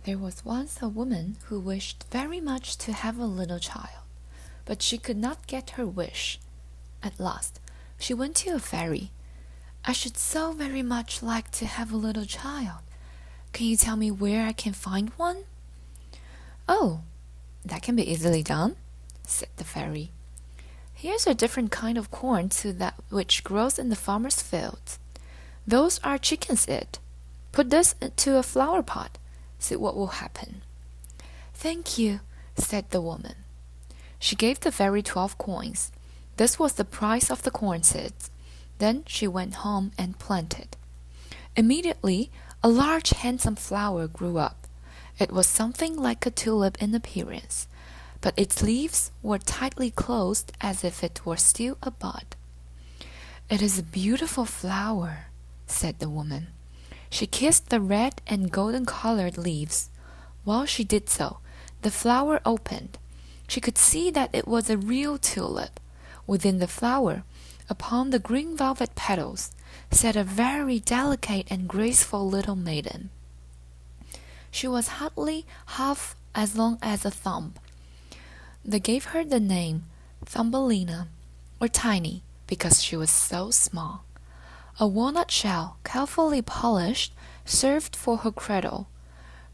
There was once a woman who wished very much to have a little child, but she could not get her wish. At last, she went to a fairy. "I should so very much like to have a little child. Can you tell me where I can find one?" "Oh, that can be easily done," said the fairy. "Here's a different kind of corn to that which grows in the farmer's fields. Those are chickens' eat. Put this into a flower pot. See what will happen." "Thank you," said the woman. She gave the fairy 12 coins. This was the price of the corn seeds. Then she went home and planted. Immediately, a large handsome flower grew up. It was something like a tulip in appearance, but its leaves were tightly closed as if it were still a bud. "It is a beautiful flower," said the woman. She kissed the red and golden-colored leaves. While she did so, the flower opened. She could see that it was a real tulip. Within the flower, upon the green velvet petals, sat a very delicate and graceful little maiden. She was hardly half as long as a thumb. They gave her the name Thumbelina, or Tiny, because she was so small. A walnut shell, carefully polished, served for her cradle.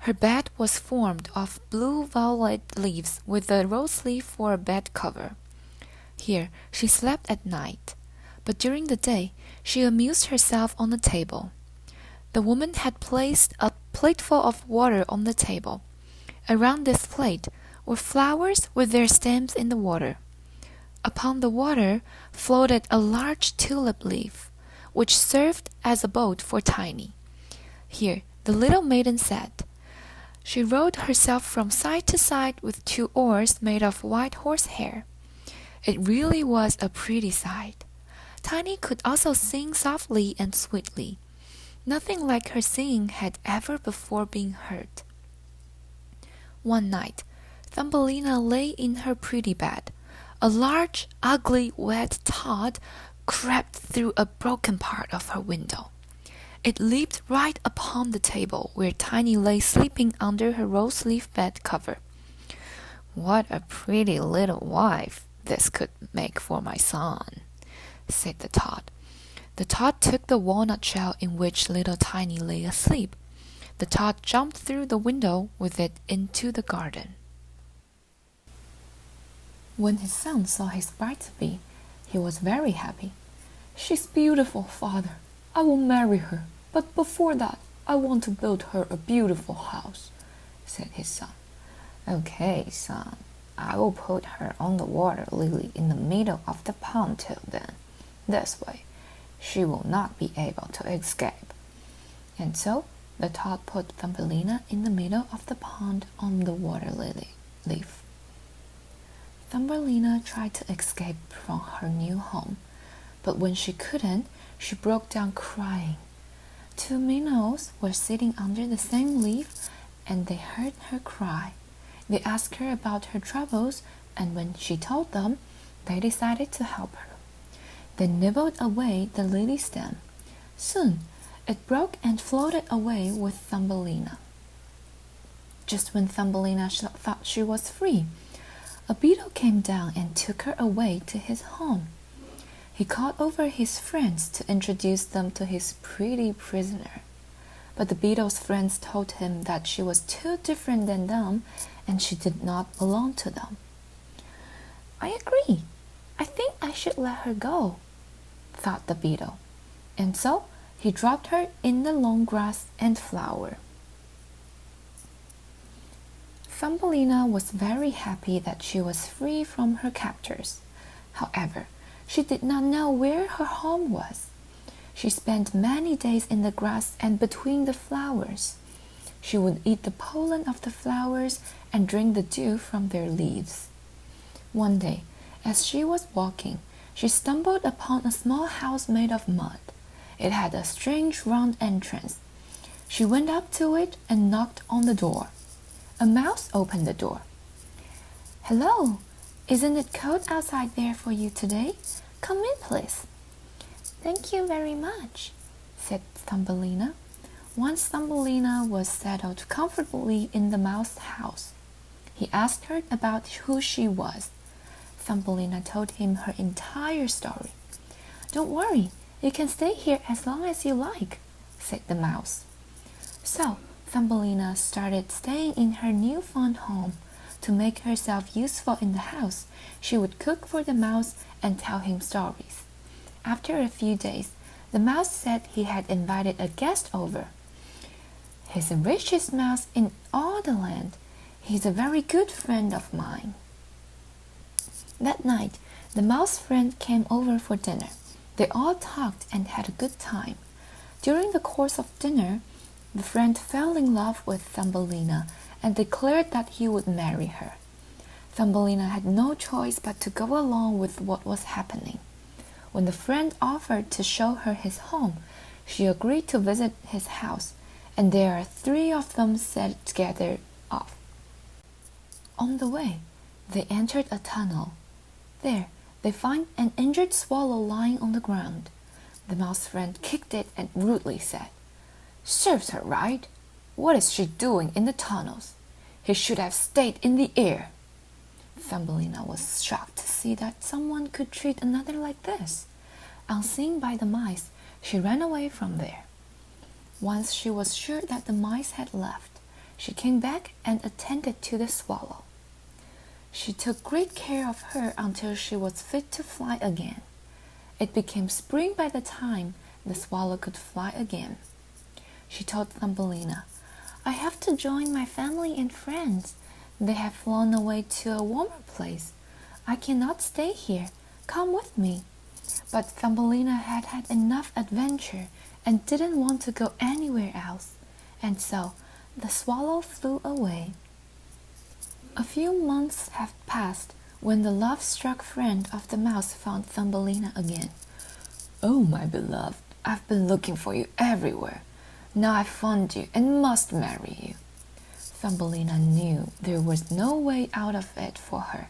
Her bed was formed of blue violet leaves with a rose leaf for a bed cover. Here she slept at night, but during the day she amused herself on the table. The woman had placed a plateful of water on the table. Around this plate were flowers with their stems in the water. Upon the water floated a large tulip leaf, which served as a boat for Tiny. Here the little maiden sat. She rowed herself from side to side with 2 oars made of white horsehair. It really was a pretty sight. Tiny could also sing softly and sweetly. Nothing like her singing had ever before been heard. One night, Thumbelina lay in her pretty bed. A large, ugly, wet tod crept through a broken part of her window. It leaped right upon the table where Tiny lay sleeping under her rose-leaf bed cover. "What a pretty little wife this could make for my son," said the tod. The tod took the walnut shell in which little Tiny lay asleep. The tod jumped through the window with it into the garden. When his son saw his bride-to-be, he was very happy. "She's beautiful, father. I will marry her, but before that, I want to build her a beautiful house," said his son. "Okay, son, I will put her on the water lily in the middle of the pond till then. This way, she will not be able to escape." And so the tod put Thumbelina in the middle of the pond on the water lily leaf. Thumbelina tried to escape from her new home, but when she couldn't, she broke down crying. 2 minnows were sitting under the same leaf, and they heard her cry. They asked her about her troubles, and when she told them, they decided to help her. They nibbled away the lily stem. Soon, it broke and floated away with Thumbelina. Just when Thumbelina thought she was free, a beetle came down and took her away to his home. He called over his friends to introduce them to his pretty prisoner. But the beetle's friends told him that she was too different than them, and she did not belong to them. "I agree. I think I should let her go," thought the beetle. And so he dropped her in the long grass and flower. Thumbelina was very happy that she was free from her captors. However, she did not know where her home was. She spent many days in the grass and between the flowers. She would eat the pollen of the flowers and drink the dew from their leaves. One day, as she was walking, she stumbled upon a small house made of mud. It had a strange round entrance. She went up to it and knocked on the door. A mouse opened the door. "Hello, isn't it cold outside there for you today? Come in, please." "Thank you very much," said Thumbelina. Once Thumbelina was settled comfortably in the mouse house, he asked her about who she was. Thumbelina told him her entire story. "Don't worry, you can stay here as long as you like," said the mouse. So Thumbelina started staying in her newfound home. To make herself useful in the house, she would cook for the mouse and tell him stories. After a few days, the mouse said he had invited a guest over. "He's the richest mouse in all the land. He's a very good friend of mine." That night, the mouse friend came over for dinner. They all talked and had a good time. During the course of dinner, the friend fell in love with Thumbelina and declared that he would marry her. Thumbelina had no choice but to go along with what was happening. When the friend offered to show her his home, she agreed to visit his house, and there are 3 of them set together off. On the way, they entered a tunnel. There, they find an injured swallow lying on the ground. The mouse friend kicked it and rudely said, "Serves her right. What is she doing in the tunnels? He should have stayed in the air." Thumbelina was shocked to see that someone could treat another like this. Unseen by the mice, she ran away from there. Once she was sure that the mice had left, she came back and attended to the swallow. She took great care of her until she was fit to fly again. It became spring by the time the swallow could fly again. She told Thumbelina, "I have to join my family and friends. They have flown away to a warmer place. I cannot stay here. Come with me." But Thumbelina had had enough adventure and didn't want to go anywhere else, and so the swallow flew away. A few months have passed when the love-struck friend of the mouse found Thumbelina again. "Oh, my beloved, I've been looking for you everywhere. Now I've found you and must marry you." Thumbelina knew there was no way out of it for her,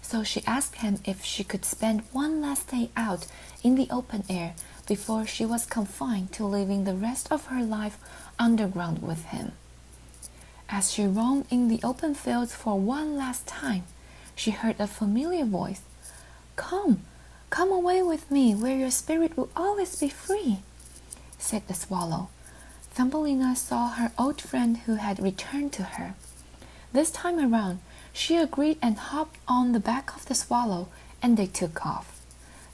so she asked him if she could spend one last day out in the open air before she was confined to living the rest of her life underground with him. As she roamed in the open fields for one last time, she heard a familiar voice. Come away with me where your spirit will always be free," said the swallow. Thumbelina saw her old friend who had returned to her. This time around, she agreed and hopped on the back of the swallow, and they took off.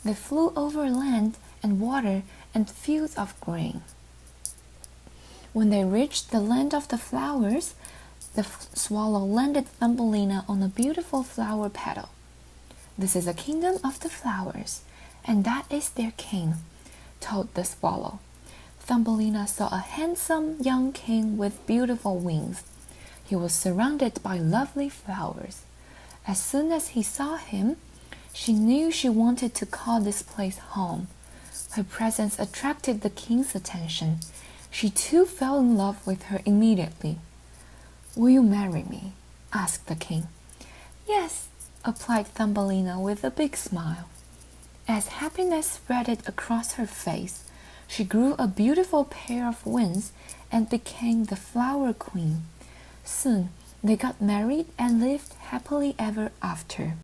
They flew over land and water and fields of grain. When they reached the land of the flowers, the swallow landed Thumbelina on a beautiful flower petal. "This is a kingdom of the flowers, and that is their king," told the swallow. Thumbelina saw a handsome young king with beautiful wings. He was surrounded by lovely flowers. As soon as he saw him, she knew she wanted to call this place home. Her presence attracted the king's attention. She too fell in love with her immediately. "Will you marry me?" asked the king. "Yes," replied Thumbelina with a big smile. As happiness spread across her face, she grew a beautiful pair of wings and became the flower queen. Soon they got married and lived happily ever after.